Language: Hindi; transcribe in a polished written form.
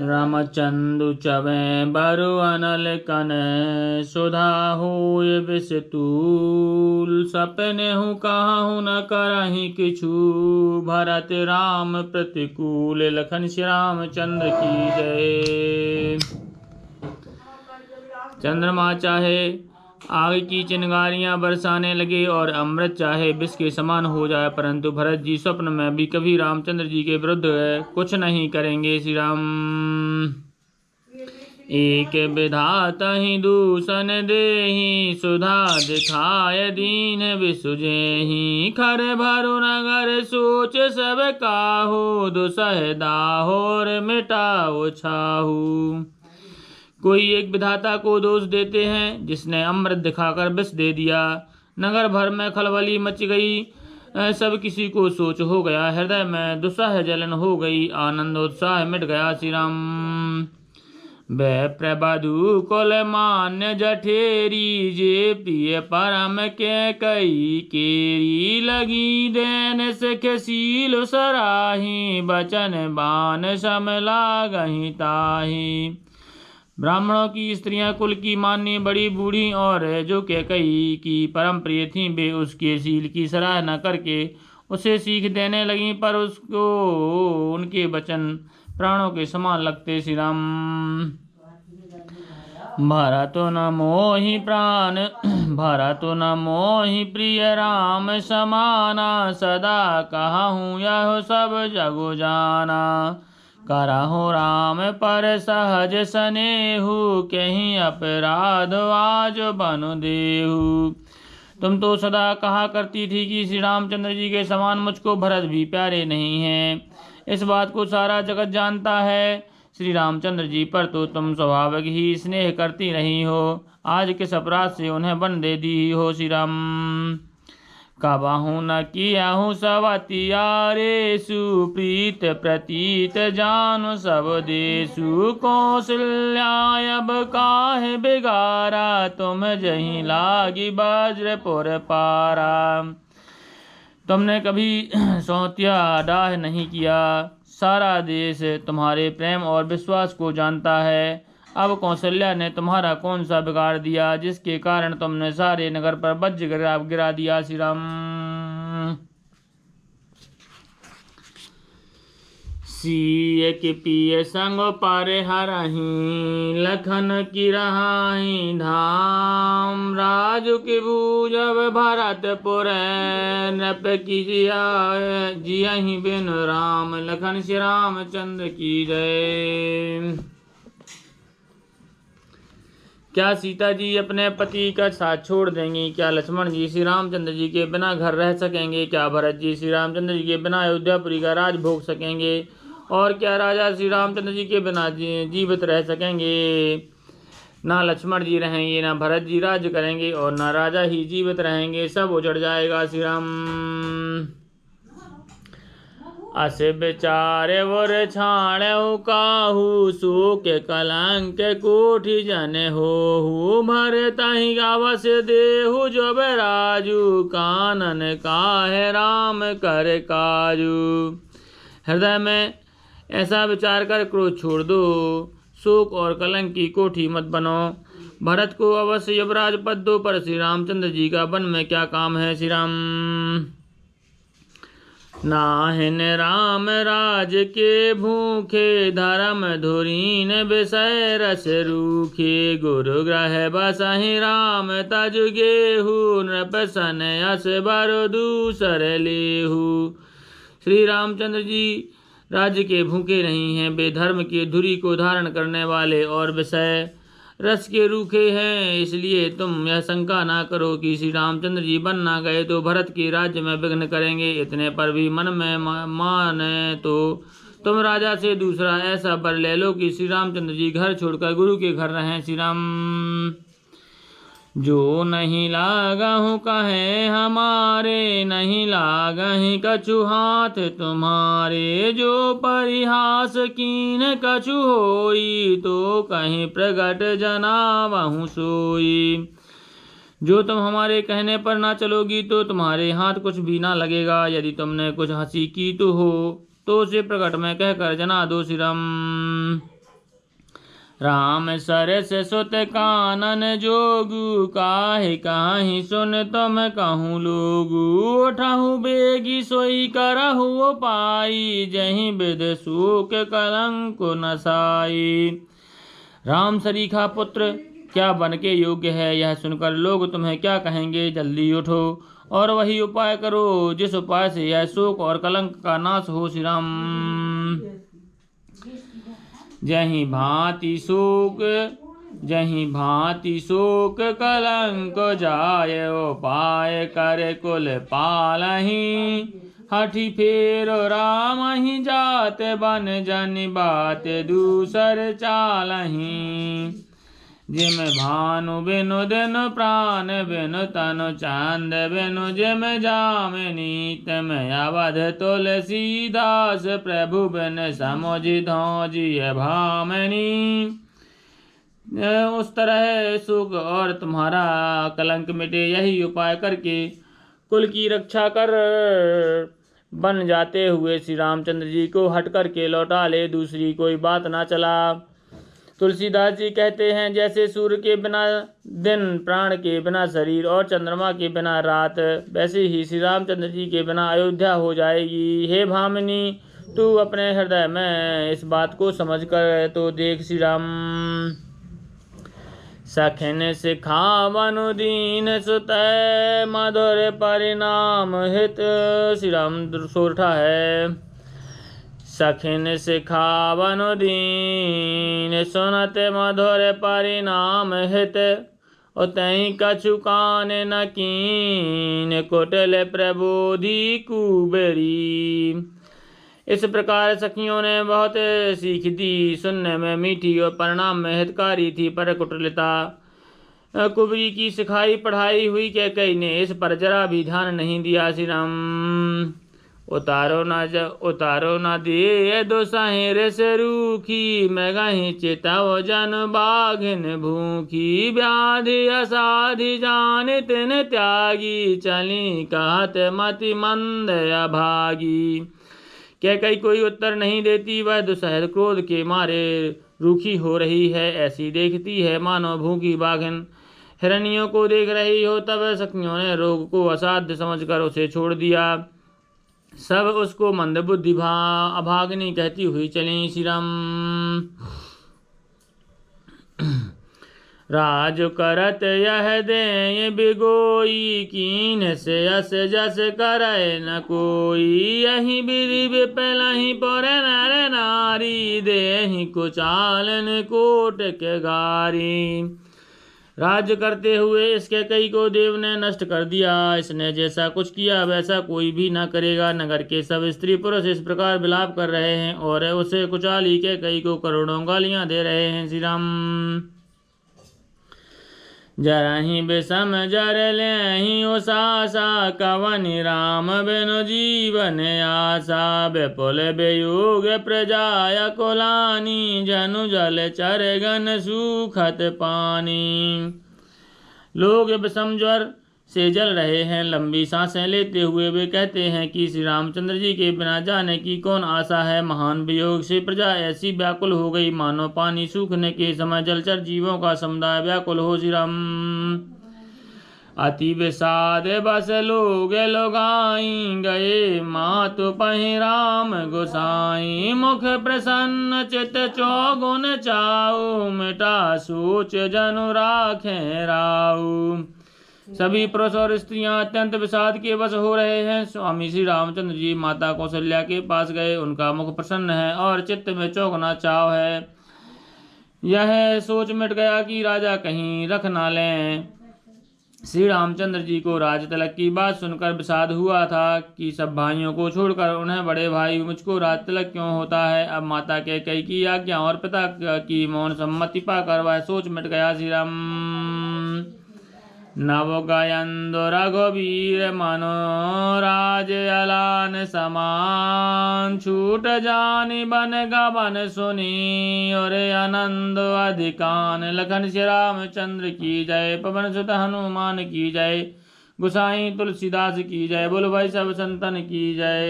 रामचंदु चवे बरु अनल कन सुधा होय विषतूल सपने हूँ कहाहू न करही किछु भरत राम प्रतिकूल। लखन श्री रामचंद्र की जय। चंद्रमा चाहे आग की चिंगारियां बरसाने लगे और अमृत चाहे विष के समान हो जाए, परंतु भरत जी स्वप्न में भी कभी रामचंद्र जी के विरुद्ध कुछ नहीं करेंगे। श्री राम एक विधाता ही दूषण देहि सुधा दिखाय दीन विसुजेहि खर भरु नगर सोच सब काहू दुसह दाहोर मिटाओ छाहू। कोई एक विधाता को दोष देते हैं जिसने अमृत दिखाकर विष दे दिया। नगर भर में खलबली मच गई, सब किसी को सोच हो गया, हृदय में दुस्सह जलन हो गई, आनंद उत्साह मिट गया। श्री राम वह प्रबधु कुल मान्य जठेरी जे प्रिय परम के कई केरी लगी देन सिख सील सराही बचन बान सम लागहि ताही। ब्राह्मणों की स्त्रियां कुल की मान्य बड़ी बूढ़ी और जो कैकई की परम प्रिय थीं, वे उसके शील की सराहना करके उसे सीख देने लगीं, पर उसको उनके वचन प्राणों के समान लगते। श्री राम भरतो न मोहि प्राण भरतो न मोहि प्रिय राम समाना सदा कहूँ यह सब जगो जाना। करहु राम पर सहज स्नेहु कहीं अपराध आज बनु देहु। तुम तो सदा कहा करती थी कि श्री रामचंद्र जी के समान मुझको भरत भी प्यारे नहीं हैं। इस बात को सारा जगत जानता है। श्री रामचंद्र जी पर तो तुम स्वाभाविक ही स्नेह करती रही हो, आज किस अपराध से उन्हें वन दे दी हो। श्री राम कबहू न कियाहू सवतियारेषु प्रीत प्रतीत जानु सब देशु कौशल्याय अब काहे बिगारा तुम जहीं लागी वज्रपुर पारा। तुमने कभी सौतिया डाह नहीं किया, सारा देश तुम्हारे प्रेम और विश्वास को जानता है। अब कौशल्या ने तुम्हारा कौन सा बिगाड़ दिया जिसके कारण तुमने सारे नगर पर वज्र गिरा दिया। श्री राम सीय के पिय संग पर हरहि लखन की रहाहि धाम राजु के भूजब भरतपुर नृप की जियहि बिन राम। लखन श्री रामचंद्र की जय। क्या सीता जी अपने पति का साथ छोड़ देंगी? क्या लक्ष्मण जी श्री रामचंद्र जी के बिना घर रह सकेंगे? क्या भरत जी श्री रामचंद्र जी के बिना अयोध्यापुरी का राज भोग सकेंगे? और क्या राजा श्री रामचंद्र जी के बिना जीवित रह सकेंगे? ना लक्ष्मण जी रहेंगे, ना भरत जी राज करेंगे, और ना राजा ही जीवित रहेंगे, सब उजड़ जाएगा। श्री राम अस विचार वर छाणु काहू शोक कलंक कोठि जन हो भरतहि अवश्य देहु जब राजू कानन काहे राम कर काजू। हृदय में ऐसा विचार कर क्रोध छोड़ दो, शोक और कलंक की कोठी मत बनो। भरत को अवश्य युवराज पद दो, पर श्री रामचंद्र जी का वन में क्या काम है। श्री राम नाहिन राम राज के भूखे धर्म धुरीन विषय रस रूखे गुरु ग्रह बसहि राम तज गेहू नृप सन यस बर दूसर लेहू। श्री रामचंद्र जी राज्य के भूखे नहीं हैं, वे धर्म के धुरी को धारण करने वाले और विषय रस के रूखे हैं। इसलिए तुम यह शंका ना करो कि श्री रामचंद्र जी बन ना गए तो भरत के राज्य में विघ्न करेंगे। इतने पर भी मन में माने तो तुम राजा से दूसरा ऐसा वर ले लो कि श्री रामचंद्र जी घर छोड़कर गुरु के घर रहें। श्री राम जो नहीं लागहु कहे हमारे नहीं लागहि कछु हाथ तुम्हारे जो परिहास कीन कछु होई तो कहीं प्रगट जनावहु सोई। जो तुम हमारे कहने पर ना चलोगी तो तुम्हारे हाथ कुछ भी ना लगेगा। यदि तुमने कुछ हंसी की तो हो तो से प्रकट में कहकर जना दो श्रीराम। राम सरस सुत कानन जोगु काहे काहि सुन तुम कहूँ लोगु। उठहु बेगी सोई करहु पाई जहीं विद सूक कलंक नसाई। राम सरीखा पुत्र क्या बन के योग्य है, यह सुनकर लोग तुम्हें क्या कहेंगे। जल्दी उठो और वही उपाय करो जिस उपाय से यह शोक और कलंक का नाश हो। श्री राम जहीं भांति शोक कलंक जाय। उपाय कर कुल पालहि हठि फेर राम ही जात बन जन बात दूसर चालहि। जिम भानु बिनु दिन प्राण बिनु तनु चांद बिनु जिम जामिनी तम अवध तुलसीदास प्रभु बिन समुझि धौजिय भामिनी। उस तरह सुख और तुम्हारा कलंक मिटे, यही उपाय करके कुल की रक्षा कर बन जाते हुए श्री रामचंद्र जी को हट करके लौटा ले, दूसरी कोई बात ना चला। तुलसीदास जी कहते हैं, जैसे सूर्य के बिना दिन, प्राण के बिना शरीर और चंद्रमा के बिना रात, वैसे ही श्री रामचंद्र जी के बिना अयोध्या हो जाएगी। हे भामिनी, तू अपने हृदय में इस बात को समझ कर तो देख। श्री राम सखन सिखावन दीन सुत मधुर परिणाम हित। श्री राम सोरठा है। सखिन सिखावन दीन सुनत मधुर परिणाम हित। उतई कछु कान न कीन कुटिल प्रबोधि कुबेरी। इस प्रकार सखियों ने बहुत सीख दी, सुनने में मीठी और परिणाम में हितकारी थी, पर कुटिलता कुबरी की सिखाई पढ़ाई हुई कैकई ने इस पर जरा भी ध्यान नहीं दिया। श्री राम उतारो न दिए दो साहिर से रूखी। मैं गही चेताव जन बाघिन भूखी। व्याधि असाधि जान तिन त्यागी। चली कहत मति मंद अभागी। कैकई कोई उत्तर नहीं देती, वह दुसहर क्रोध के मारे रूखी हो रही है, ऐसी देखती है मानो भूखी बाघिन हिरनियों को देख रही हो। तब सखियों ने रोग को असाध्य समझकर उसे छोड़ दिया। सब उसको मंद बुद्धि अभागिनी कहती हुई चली। श्री राम राज करत यह दे बिगोई। कीन से यस जस करे न कोई। यही विधि विपलहि पर नर नारी। देहि कुचालन कोट के गारी। राज्य करते हुए इसके कई को देव ने नष्ट कर दिया। इसने जैसा कुछ किया वैसा कोई भी न करेगा। नगर के सब स्त्री पुरुष इस प्रकार विलाप कर रहे हैं और उसे कुचाली के कई को करोड़ों गालियां दे रहे हैं। श्री राम जरहि विषम जर लेहि उसासा। कवन राम बिनु जीवन आशा। विपुल वियोग प्रजाय कुलानी। जनु जल चरगन सूखत पानी। लोग विषम ज्वर से जल रहे हैं, लंबी सांसें लेते हुए वे कहते हैं कि श्री रामचंद्र जी के बिना जाने की कौन आशा है। महान वियोग से प्रजा ऐसी व्याकुल हो गई मानो पानी सूखने के समय जलचर जीवों का समुदाय व्याकुल हो। श्री राम अति विषाद बस लोग लोगाई। गए मातु पहि राम गोसाई। मुख प्रसन्न चित चौगुन चाऊ। मिटा सोच जनु राखे राऊ। सभी पुरुष और स्त्रियां अत्यंत विषाद के वश हो रहे हैं। स्वामी श्री रामचंद्र जी माता कौशल्या के पास गए। उनका मुख प्रसन्न है और चित्त में चौगुना चाव है। यह सोच मिट गया कि राजा कहीं रख ना लें। श्री रामचंद्र जी को राज तिलक की बात सुनकर विषाद हुआ था कि सब भाइयों को छोड़कर उन्हें बड़े भाई मुझको राज तिलक क्यों होता है। अब माता के कई की आज्ञा और पिता की मौन सम्मति पाकर वह सोच मिट गया। श्री राम नव गयंदु रघुवीर मनोराज अलान समान। छूट जानी बन गवन सुनी। और आनंद अधिकान। लखन श्री रामचंद्र की जय। पवन सुत हनुमान की जय। गोसाई तुलसीदास की जय। बोलो भाई सब संतन की जय।